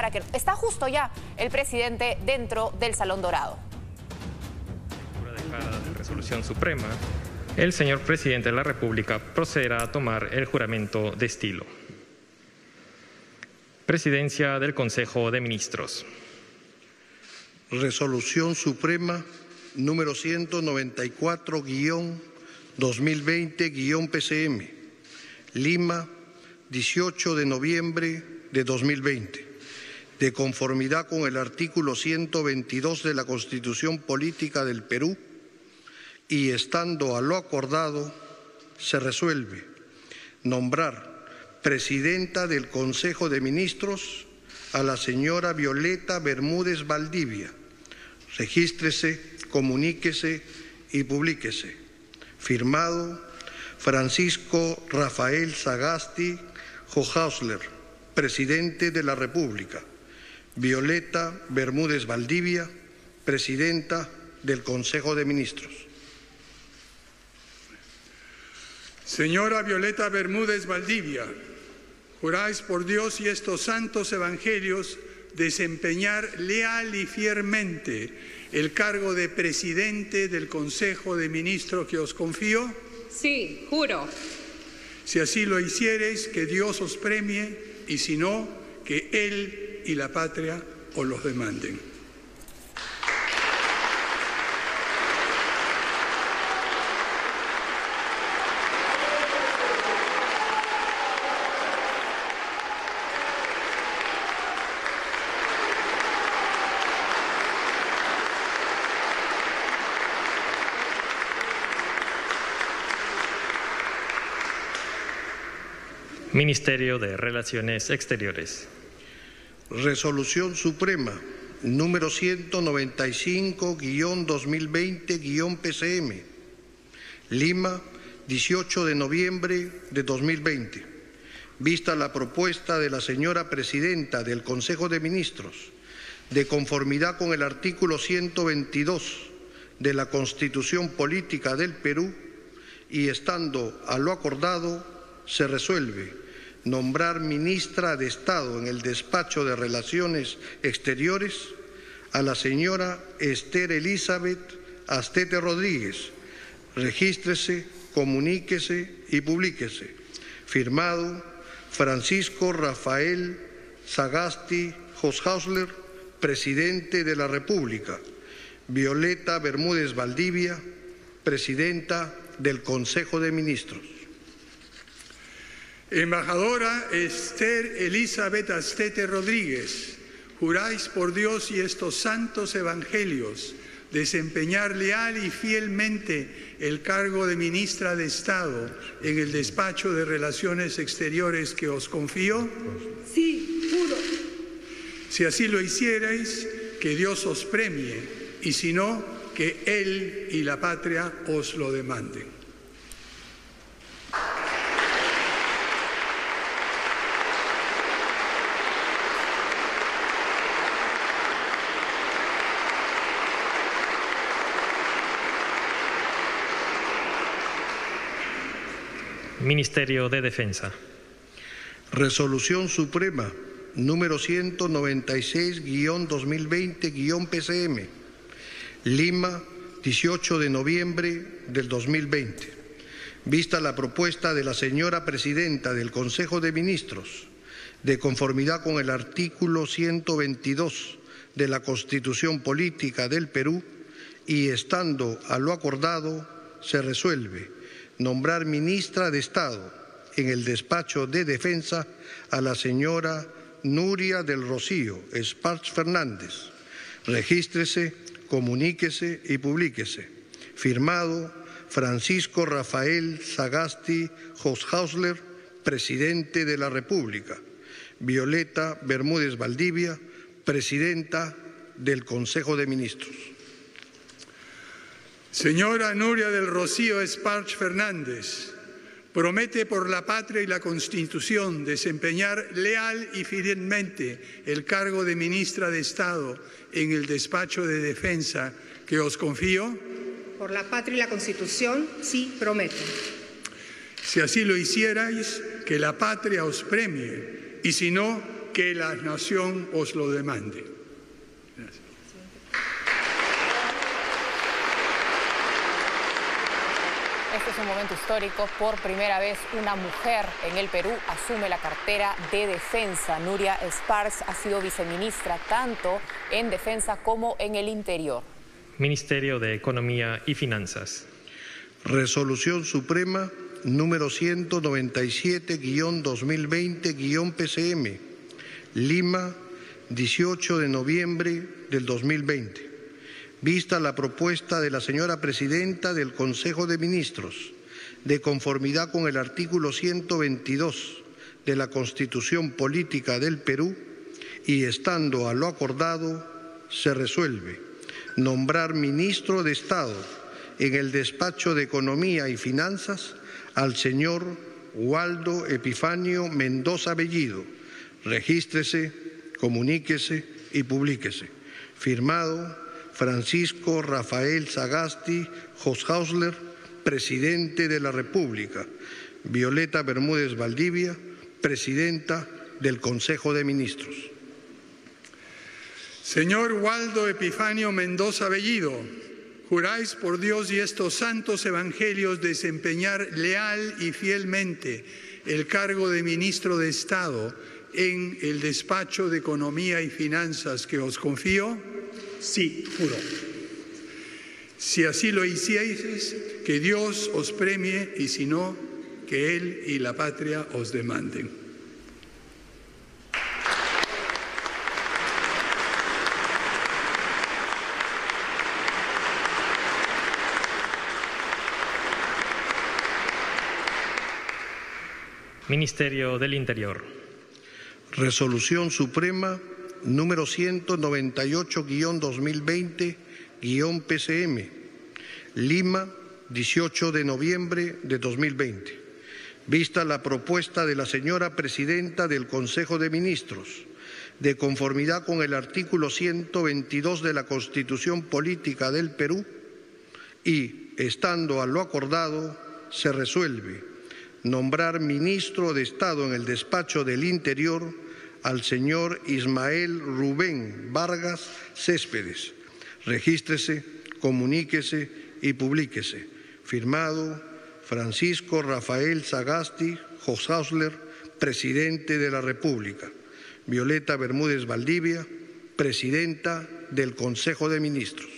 para que está justo ya el presidente dentro del Salón Dorado. De resolución suprema, el señor presidente de la República procederá a tomar el juramento de estilo. Presidencia del Consejo de Ministros. Resolución Suprema número 194-2020-PCM, Lima, 18 de noviembre de 2020. De conformidad con el artículo 122 de la Constitución Política del Perú y estando a lo acordado, se resuelve nombrar presidenta del Consejo de Ministros a la señora Violeta Bermúdez Valdivia. Regístrese, comuníquese y publíquese. Firmado Francisco Rafael Sagasti Hochhäusler, presidente de la República. Violeta Bermúdez Valdivia, presidenta del Consejo de Ministros. Señora Violeta Bermúdez Valdivia, juráis por Dios y estos santos evangelios desempeñar leal y fielmente el cargo de presidente del Consejo de Ministros que os confío. Sí, juro. Si así lo hiciereis, que Dios os premie, y si no, que Él y la patria os los demanden. Ministerio de Relaciones Exteriores. Resolución Suprema número 195-2020-PCM, Lima, 18 de noviembre de 2020. Vista la propuesta de la señora presidenta del Consejo de Ministros, de conformidad con el artículo 122 de la Constitución Política del Perú y estando a lo acordado, se resuelve nombrar ministra de Estado en el Despacho de Relaciones Exteriores a la señora Esther Elizabeth Astete Rodríguez. Regístrese, comuníquese y publíquese. Firmado Francisco Rafael Sagasti Hochhäusler, presidente de la República. Violeta Bermúdez Valdivia, presidenta del Consejo de Ministros. Embajadora Esther Elizabeth Astete Rodríguez, juráis por Dios y estos santos evangelios desempeñar leal y fielmente el cargo de ministra de Estado en el Despacho de Relaciones Exteriores que os confío. Sí, juro. Si así lo hicierais, que Dios os premie, y si no, que Él y la patria os lo demanden. Ministerio de Defensa. Resolución Suprema número 196-2020-PCM, Lima, 18 de noviembre del 2020. Vista la propuesta de la señora presidenta del Consejo de Ministros, de conformidad con el artículo 122 de la Constitución Política del Perú y estando a lo acordado, se resuelve nombrar ministra de Estado en el Despacho de Defensa a la señora Nuria del Rocío Esparch Fernández. Regístrese, comuníquese y publíquese. Firmado Francisco Rafael Sagasti Hochhäusler, presidente de la República. Violeta Bermúdez Valdivia, presidenta del Consejo de Ministros. Señora Nuria del Rocío Esparch Fernández, promete por la patria y la Constitución desempeñar leal y fielmente el cargo de ministra de Estado en el Despacho de Defensa que os confío. Por la patria y la Constitución, sí, prometo. Si así lo hicierais, que la patria os premie, y si no, que la nación os lo demande. Gracias. Este es un momento histórico. Por primera vez, una mujer en el Perú asume la cartera de defensa. Nuria Esparz ha sido viceministra tanto en defensa como en el interior. Ministerio de Economía y Finanzas. Resolución Suprema número 197-2020-PCM, Lima, 18 de noviembre del 2020. Vista la propuesta de la señora Presidenta del Consejo de Ministros, de conformidad con el artículo 122 de la Constitución Política del Perú, y estando a lo acordado, se resuelve nombrar ministro de Estado en el Despacho de Economía y Finanzas al señor Waldo Epifanio Mendoza Bellido. Regístrese, comuníquese y publíquese. Firmado Francisco Rafael Sagasti Hoshausler, Presidente de la República. Violeta Bermúdez Valdivia, Presidenta del Consejo de Ministros. Señor Waldo Epifanio Mendoza Bellido, juráis por Dios y estos santos evangelios desempeñar leal y fielmente el cargo de ministro de Estado en el Despacho de Economía y Finanzas que os confío. Sí, juro. Si así lo hicieseis, que Dios os premie, y si no, que Él y la patria os demanden. Ministerio del Interior. Resolución Suprema número 198-2020-PCM, Lima, 18 de noviembre de 2020. Vista la propuesta de la señora Presidenta del Consejo de Ministros, de conformidad con el artículo 122 de la Constitución Política del Perú, y, estando a lo acordado, se resuelve nombrar ministro de Estado en el Despacho del Interior al señor Ismael Rubén Vargas Céspedes. Regístrese, comuníquese y publíquese. Firmado Francisco Rafael Sagasti Hoshausler, Presidente de la República. Violeta Bermúdez Valdivia, Presidenta del Consejo de Ministros.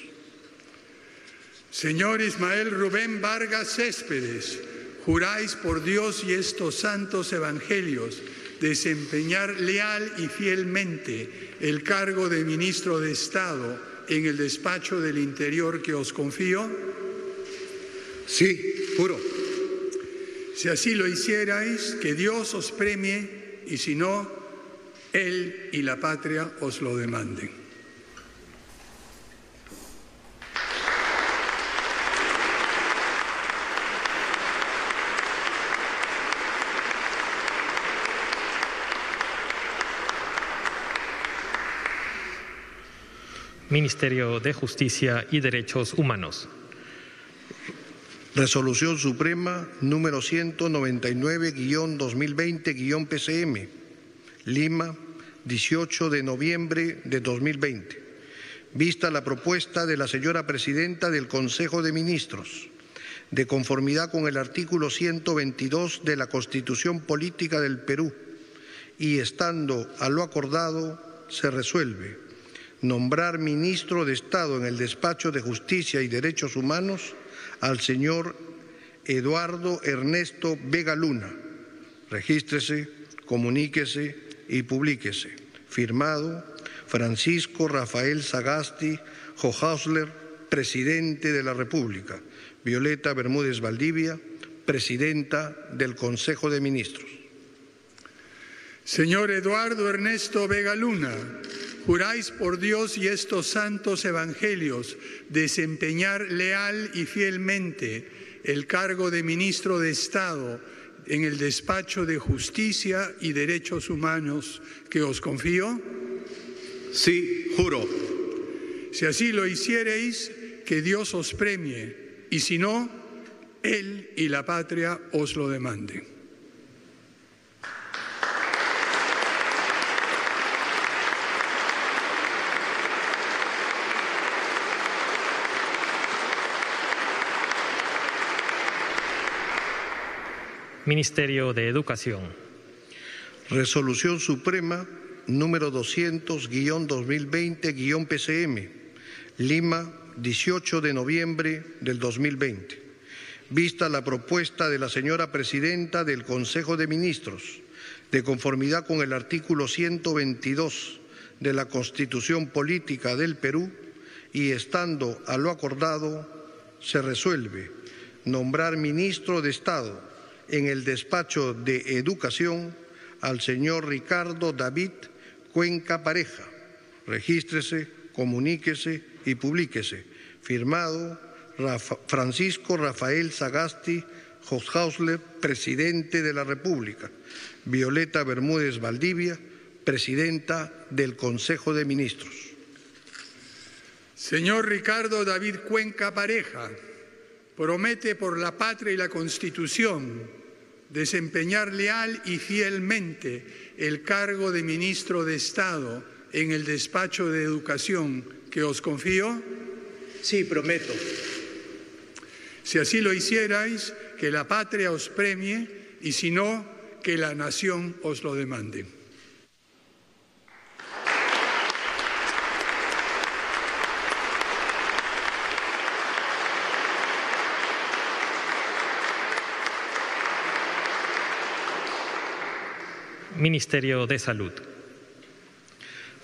Señor Ismael Rubén Vargas Céspedes, juráis por Dios y estos santos evangelios desempeñar leal y fielmente el cargo de ministro de Estado en el Despacho del Interior que os confío. Sí, juro. Si así lo hicierais, que Dios os premie, y si no, Él y la patria os lo demanden. Ministerio de Justicia y Derechos Humanos. Resolución Suprema número 199-2020-PCM, Lima, 18 de noviembre de 2020. Vista la propuesta de la señora Presidenta del Consejo de Ministros, de conformidad con el artículo 122 de la Constitución Política del Perú, y estando a lo acordado, se resuelve nombrar ministro de Estado en el Despacho de Justicia y Derechos Humanos al señor Eduardo Ernesto Vega Luna. Regístrese, comuníquese y publíquese. Firmado Francisco Rafael Sagasti Hoshausler, Presidente de la República. Violeta Bermúdez Valdivia, Presidenta del Consejo de Ministros. Señor Eduardo Ernesto Vega Luna, juráis por Dios y estos santos evangelios desempeñar leal y fielmente el cargo de ministro de Estado en el Despacho de Justicia y Derechos Humanos que os confío. Sí, juro. Si así lo hiciereis, que Dios os premie, y si no, Él y la patria os lo demanden. Ministerio de Educación. Resolución Suprema número 200-2020-PCM, Lima, 18 de noviembre del 2020. Vista la propuesta de la señora Presidenta del Consejo de Ministros, de conformidad con el artículo 122 de la Constitución Política del Perú, y estando a lo acordado, se resuelve nombrar ministro de Estado en el despacho de Educación al señor Ricardo David Cuenca Pareja. Regístrese, comuníquese y publíquese. Firmado Francisco Rafael Sagasti Hofhausler, Presidente de la República. Violeta Bermúdez Valdivia, Presidenta del Consejo de Ministros. Señor Ricardo David Cuenca Pareja, promete por la patria y la Constitución desempeñar leal y fielmente el cargo de ministro de Estado en el despacho de Educación que os confío. Sí, prometo. Si así lo hicierais, que la patria os premie, y si no, que la nación os lo demande. Ministerio de Salud.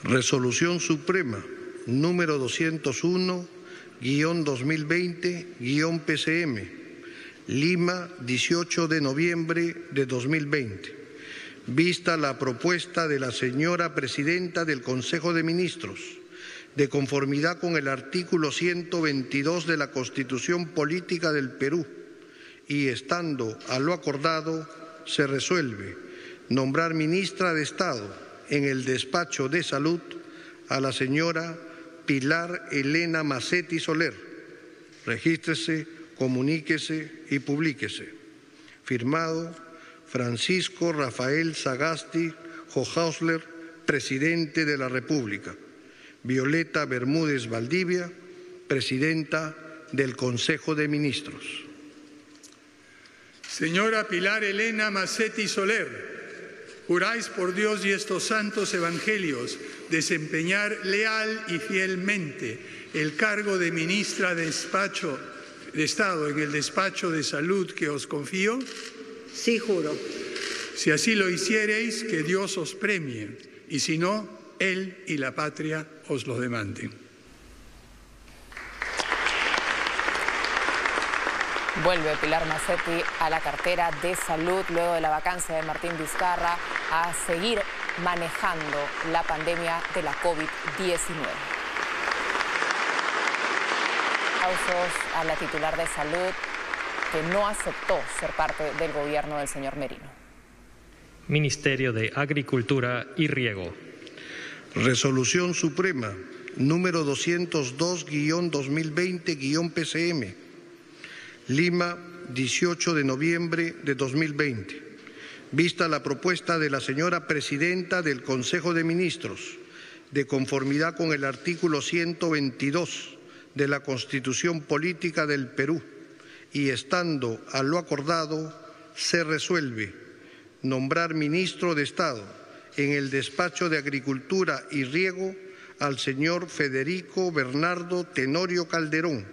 Resolución Suprema número 201-2020-PCM, Lima, 18 de noviembre de 2020. Vista la propuesta de la señora Presidenta del Consejo de Ministros, de conformidad con el artículo 122 de la Constitución Política del Perú, y estando a lo acordado, se resuelve nombrar ministra de Estado en el despacho de Salud a la señora Pilar Elena Macetti Soler. Regístrese, comuníquese y publíquese. Firmado Francisco Rafael Sagasti Hofhausler, Presidente de la República. Violeta Bermúdez Valdivia, Presidenta del Consejo de Ministros. Señora Pilar Elena Macetti Soler, juráis por Dios y estos santos evangelios desempeñar leal y fielmente el cargo de ministra de Estado en el despacho de Salud que os confío. Sí, juro. Si así lo hiciereis, que Dios os premie, y si no, Él y la patria os lo demanden. Vuelve Pilar Macetti a la cartera de Salud luego de la vacancia de Martín Vizcarra a seguir manejando la pandemia de la COVID-19. Aplausos a la titular de Salud, que no aceptó ser parte del gobierno del señor Merino. Ministerio de Agricultura y Riego. Resolución Suprema número 202-2020-PCM, Lima, 18 de noviembre de 2020. Vista la propuesta de la señora Presidenta del Consejo de Ministros, de conformidad con el artículo 122 de la Constitución Política del Perú, y estando a lo acordado, se resuelve nombrar ministro de Estado en el despacho de Agricultura y Riego al señor Federico Bernardo Tenorio Calderón.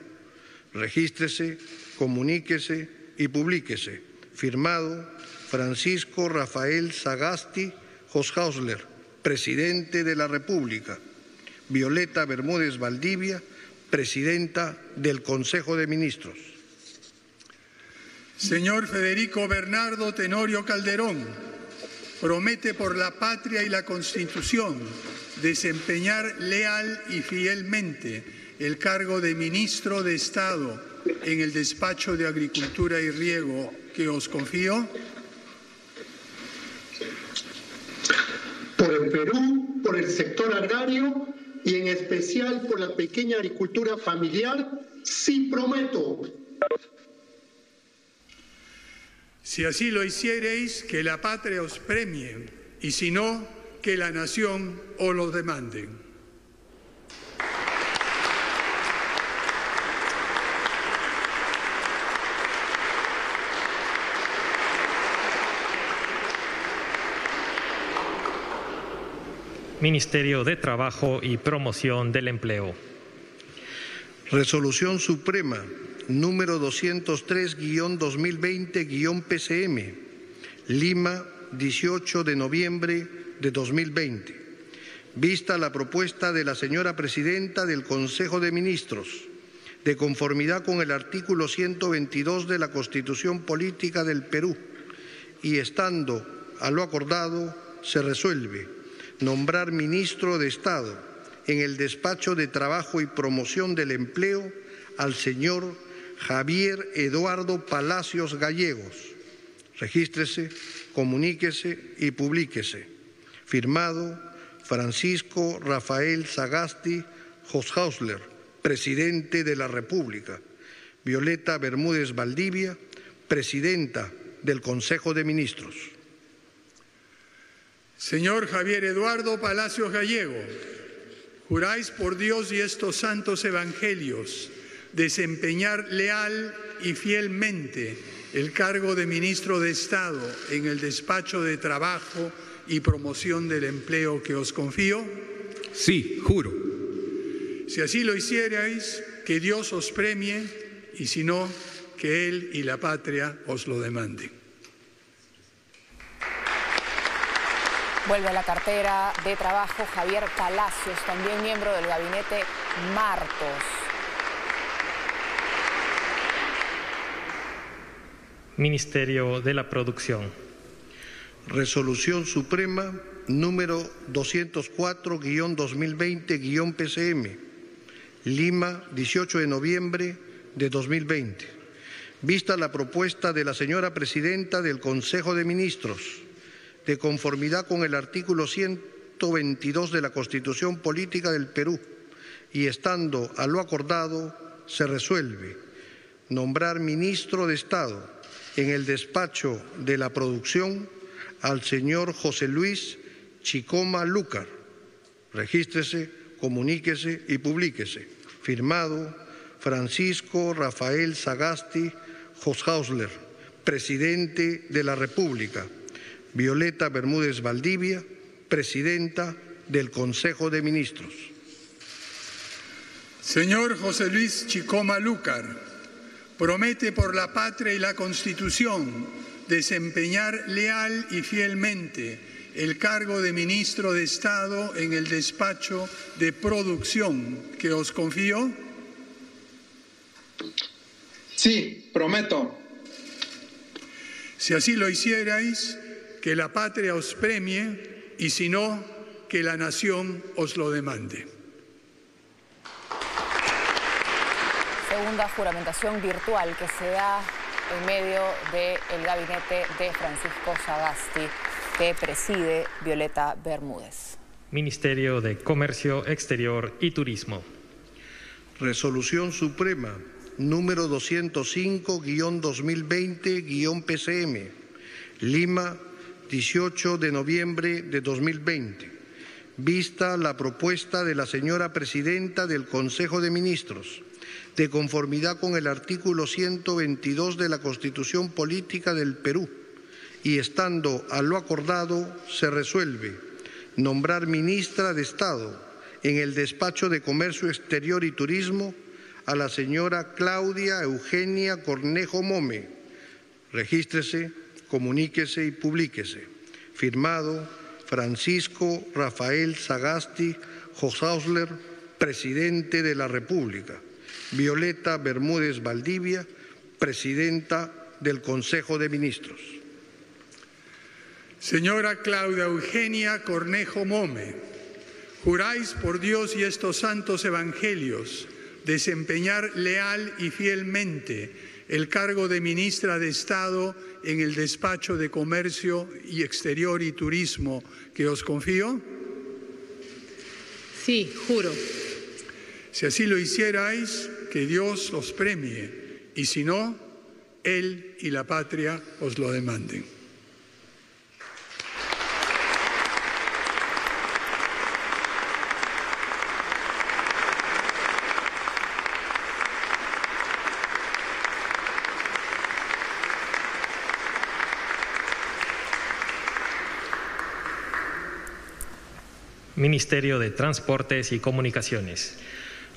Regístrese, comuníquese y publíquese. Firmado Francisco Rafael Sagasti Hofhausler, Presidente de la República. Violeta Bermúdez Valdivia, Presidenta del Consejo de Ministros. Señor Federico Bernardo Tenorio Calderón, promete por la patria y la Constitución desempeñar leal y fielmente el cargo de ministro de Estado en el despacho de Agricultura y Riego que os confío. Por el Perú, por el sector agrario y en especial por la pequeña agricultura familiar, sí prometo. Si así lo hiciereis, que la patria os premie, y si no, que la nación os lo demande. Ministerio de Trabajo y Promoción del Empleo. Resolución Suprema número 203-2020-PCM, Lima, 18 de noviembre de 2020. Vista la propuesta de la señora Presidenta del Consejo de Ministros, de conformidad con el artículo 122 de la Constitución Política del Perú, y estando a lo acordado, se resuelve nombrar ministro de Estado en el Despacho de Trabajo y Promoción del Empleo al señor Javier Eduardo Palacios Gallegos. Regístrese, comuníquese y publíquese. Firmado Francisco Rafael Sagasti Hoshausler, Presidente de la República. Violeta Bermúdez Valdivia, Presidenta del Consejo de Ministros. Señor Javier Eduardo Palacios Gallego, juráis por Dios y estos santos evangelios desempeñar leal y fielmente el cargo de ministro de Estado en el Despacho de Trabajo y Promoción del Empleo que os confío. Sí, juro. Si así lo hicierais, que Dios os premie, y si no, que Él y la patria os lo demanden. Vuelve a la cartera de trabajo Javier Palacios, también miembro del gabinete Martos. Ministerio de la Producción. Resolución Suprema número 204-2020-PCM, Lima, 18 de noviembre de 2020. Vista la propuesta de la señora Presidenta del Consejo de Ministros, de conformidad con el artículo 122 de la Constitución Política del Perú, y estando a lo acordado, se resuelve nombrar ministro de Estado en el Despacho de la Producción al señor José Luis Chicoma Lúcar. Regístrese, comuníquese y publíquese. Firmado Francisco Rafael Sagasti Hoshausler, Presidente de la República. Violeta Bermúdez Valdivia, Presidenta del Consejo de Ministros. Señor José Luis Chicoma Lúcar, promete por la patria y la Constitución desempeñar leal y fielmente el cargo de ministro de Estado en el Despacho de Producción que os confío. Sí, prometo. Si así lo hicierais, que la patria os premie, y si no, que la nación os lo demande. Segunda juramentación virtual que se da en medio del gabinete de Francisco Sagasti, que preside Violeta Bermúdez. Ministerio de Comercio Exterior y Turismo. Resolución Suprema número 205-2020-PCM, Lima, 18 de noviembre de 2020. Vista la propuesta de la señora Presidenta del Consejo de Ministros, de conformidad con el artículo 122 de la Constitución Política del Perú, y estando a lo acordado, se resuelve nombrar ministra de Estado en el Despacho de Comercio Exterior y Turismo a la señora Claudia Eugenia Cornejo Mome. Regístrese, comuníquese y publíquese. Firmado Francisco Rafael Sagasti Hoshausler, Presidente de la República. Violeta Bermúdez Valdivia, Presidenta del Consejo de Ministros. Señora Claudia Eugenia Cornejo Mome, juráis por Dios y estos santos evangelios desempeñar leal y fielmente el cargo de ministra de Estado en el Despacho de Comercio y Exterior y Turismo que os confío. Sí, juro. Si así lo hicierais, que Dios os premie, y si no, Él y la patria os lo demanden. Ministerio de Transportes y Comunicaciones.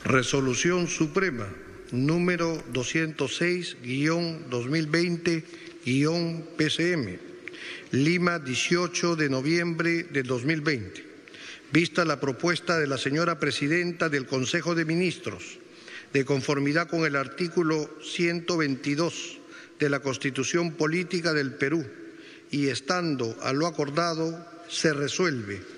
Resolución Suprema número 206-2020-PCM, Lima, 18 de noviembre del 2020. Vista la propuesta de la señora Presidenta del Consejo de Ministros, de conformidad con el artículo 122 de la Constitución Política del Perú, y estando a lo acordado, se resuelve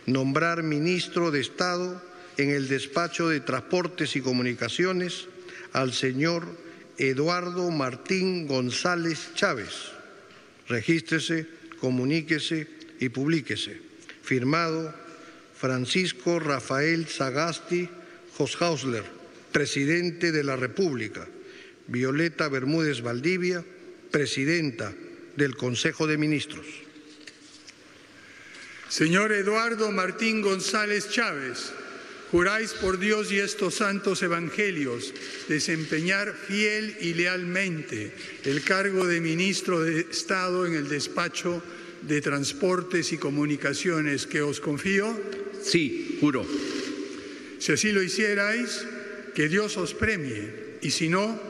nombrar ministro de Estado en el despacho de Transportes y Comunicaciones al señor Eduardo Martín González Chávez. Regístrese, comuníquese y publíquese. Firmado Francisco Rafael Sagasti Hoshausler, Presidente de la República. Violeta Bermúdez Valdivia, Presidenta del Consejo de Ministros. Señor Eduardo Martín González Chávez, juráis por Dios y estos santos evangelios desempeñar fiel y lealmente el cargo de ministro de Estado en el despacho de Transportes y Comunicaciones que os confío. Sí, juro. Si así lo hicierais, que Dios os premie, y si no,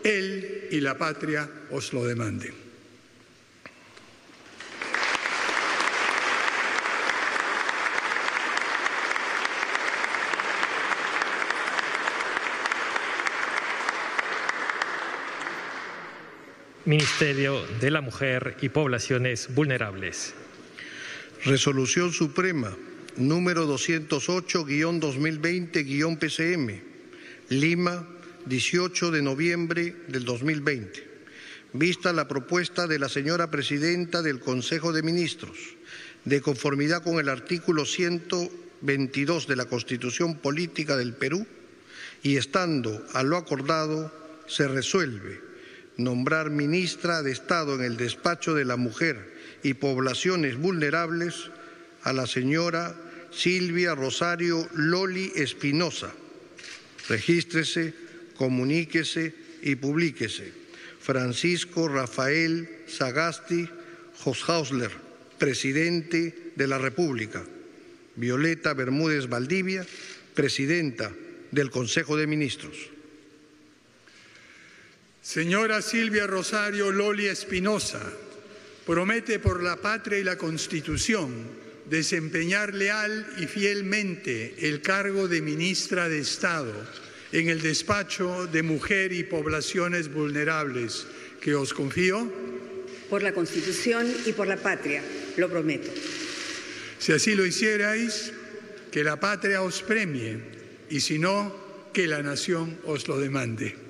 Él y la patria os lo demanden. Ministerio de la Mujer y Poblaciones Vulnerables. Resolución Suprema número 208-2020-PCM, Lima, 18 de noviembre del 2020. Vista la propuesta de la señora Presidenta del Consejo de Ministros, de conformidad con el artículo 122 de la Constitución Política del Perú, y estando a lo acordado, se resuelve nombrar ministra de Estado en el despacho de la Mujer y Poblaciones Vulnerables a la señora Silvia Rosario Loli Espinosa. Regístrese, comuníquese y publíquese. Francisco Rafael Sagasti Hoshausler, Presidente de la República. Violeta Bermúdez Valdivia, Presidenta del Consejo de Ministros. Señora Silvia Rosario Loli Espinosa, promete por la patria y la Constitución desempeñar leal y fielmente el cargo de ministra de Estado en el despacho de Mujer y Poblaciones Vulnerables que os confío. Por la Constitución y por la patria, lo prometo. Si así lo hicierais, que la patria os premie, y si no, que la nación os lo demande.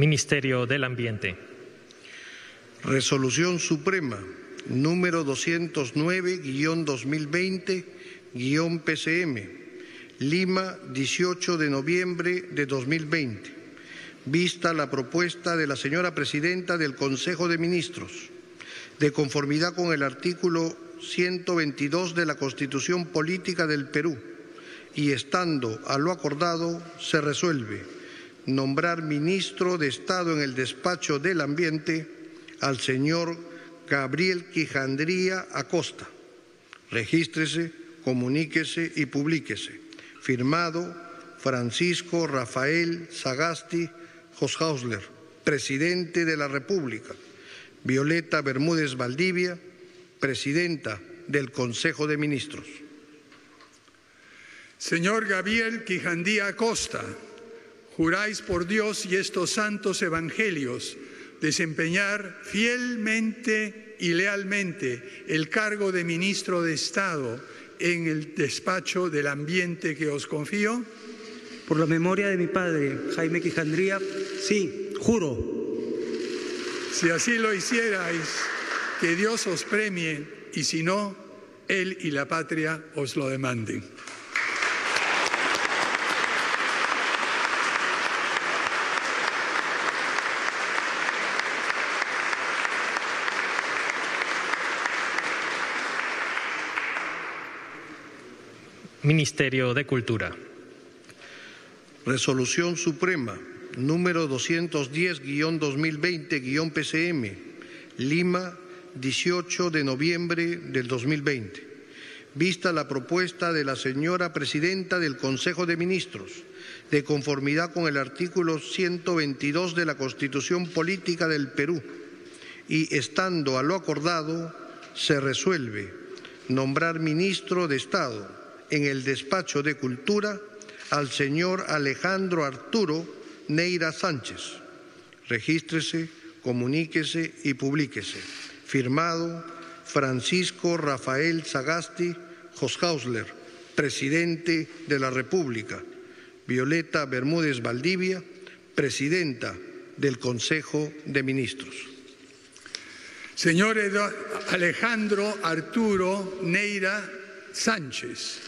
Ministerio del Ambiente. Resolución Suprema número 209-2020-PCM, Lima, 18 de noviembre de 2020. Vista la propuesta de la señora Presidenta del Consejo de Ministros, de conformidad con el artículo 122 de la Constitución Política del Perú, y estando a lo acordado, se resuelve nombrar ministro de Estado en el despacho del Ambiente al señor Gabriel Quijandría Acosta. Regístrese, comuníquese y publíquese. Firmado Francisco Rafael Sagasti Hoshausler, Presidente de la República. Violeta Bermúdez Valdivia, Presidenta del Consejo de Ministros. Señor Gabriel Quijandría Acosta, juráis por Dios y estos santos evangelios desempeñar fielmente y lealmente el cargo de ministro de Estado en el despacho del Ambiente que os confío. Por la memoria de mi padre, Jaime Quijandría, sí, juro. Si así lo hicierais, que Dios os premie, y si no, Él y la patria os lo demanden. Ministerio de Cultura. Resolución Suprema número 210-2020-PCM, Lima, 18 de noviembre del 2020. Vista la propuesta de la señora Presidenta del Consejo de Ministros, de conformidad con el artículo 122 de la Constitución Política del Perú, y estando a lo acordado, se resuelve nombrar ministro de Estado en el Despacho de Cultura al señor Alejandro Arturo Neira Sánchez. Regístrese, comuníquese y publíquese. Firmado Francisco Rafael Sagasti Hoshausler, Presidente de la República. Violeta Bermúdez Valdivia, Presidenta del Consejo de Ministros. Señor Alejandro Arturo Neira Sánchez,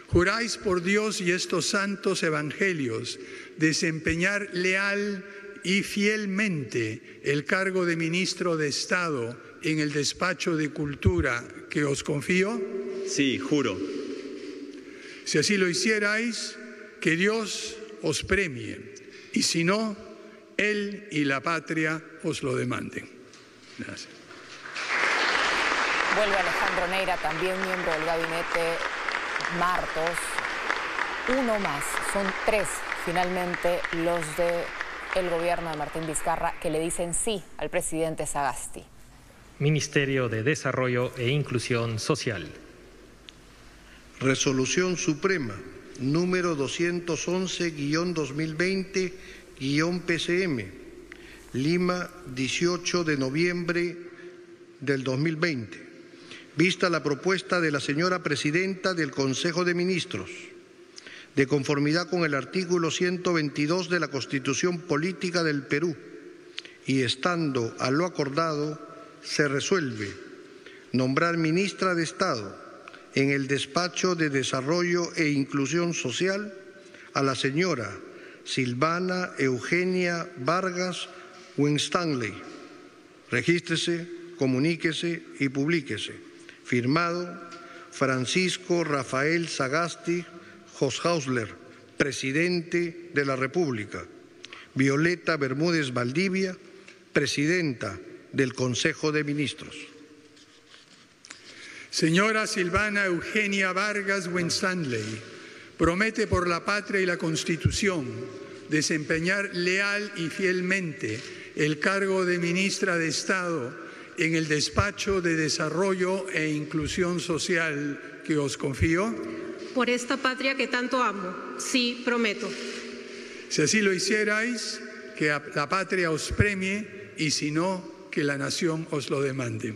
juráis por Dios y estos santos evangelios desempeñar leal y fielmente el cargo de ministro de Estado en el Despacho de Cultura que os confío? Sí, juro. Si así lo hicierais, que Dios os premie, y si no, Él y la patria os lo demanden. Gracias. Vuelve Alejandro Neira, también miembro del gabinete Martos. Uno más, son 3 finalmente los del gobierno de Martín Vizcarra que le dicen sí al presidente Sagasti. Ministerio de Desarrollo e Inclusión Social. Resolución Suprema número 211-2020-PCM, Lima, 18 de noviembre del 2020. Vista la propuesta de la señora Presidenta del Consejo de Ministros, de conformidad con el artículo 122 de la Constitución Política del Perú, y estando a lo acordado, se resuelve nombrar ministra de Estado en el Despacho de Desarrollo e Inclusión Social a la señora Silvana Eugenia Vargas Winstanley. Regístrese, comuníquese y publíquese. Firmado Francisco Rafael Sagasti Hoshausler, Presidente de la República. Violeta Bermúdez Valdivia, Presidenta del Consejo de Ministros. Señora Silvana Eugenia Vargas Winstanley, promete por la patria y la Constitución desempeñar leal y fielmente el cargo de ministra de Estado en el Despacho de Desarrollo e Inclusión Social que os confío. Por esta patria que tanto amo, sí, prometo. Si así lo hicierais, que la patria os premie, y si no, que la nación os lo demande.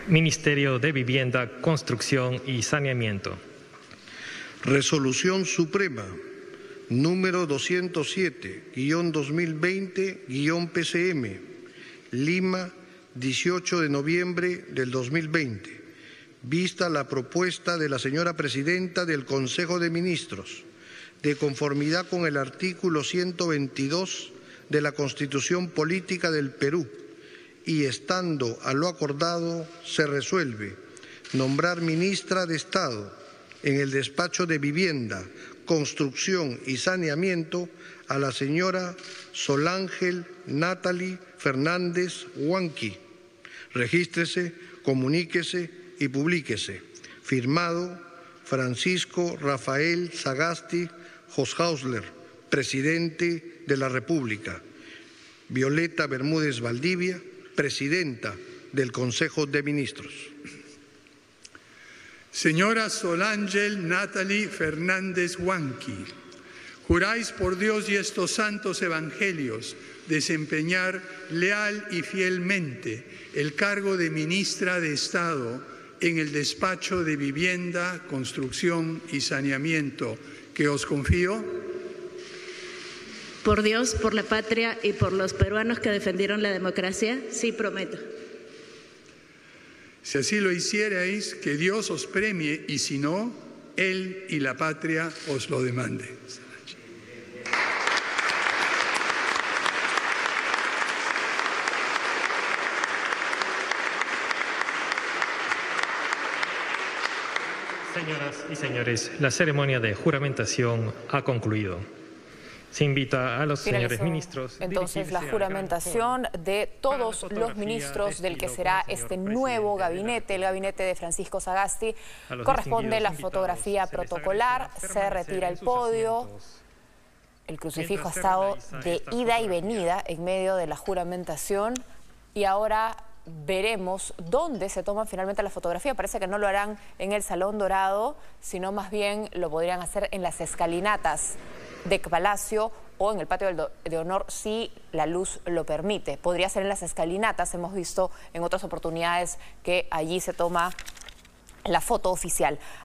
Ministerio de Vivienda, Construcción y Saneamiento. Resolución Suprema número 207-2020-PCM, Lima, 18 de noviembre del 2020. Vista la propuesta de la señora Presidenta del Consejo de Ministros, de conformidad con el artículo 122 de la Constitución Política del Perú, y estando a lo acordado, se resuelve nombrar ministra de Estado en el Despacho de Vivienda, Construcción y Saneamiento a la señora Solángel Natalie Fernández Huanqui. Regístrese, comuníquese y publíquese. Firmado Francisco Rafael Sagasti Hoshausler, Presidente de la República. Violeta Bermúdez Valdivia, Presidenta del Consejo de Ministros. Señora Solángel Natalie Fernández Huanqui, juráis por Dios y estos santos evangelios desempeñar leal y fielmente el cargo de ministra de Estado en el Despacho de Vivienda, Construcción y Saneamiento que os confío. Por Dios, por la patria y por los peruanos que defendieron la democracia, sí prometo. Si así lo hicierais, que Dios os premie, y si no, él y la patria os lo demanden. Señoras y señores, la ceremonia de juramentación ha concluido. Se invita a los señores ministros. Entonces, la juramentación de todos los ministros del que será este nuevo gabinete, el gabinete de Francisco Sagasti. Corresponde la fotografía protocolar, se retira el podio. El crucifijo ha estado de ida y venida en medio de la juramentación y ahora veremos dónde se toma finalmente la fotografía. Parece que no lo harán en el Salón Dorado, sino más bien lo podrían hacer en las escalinatas de Palacio o en el patio de honor si la luz lo permite. Podría ser en las escalinatas, hemos visto en otras oportunidades que allí se toma la foto oficial.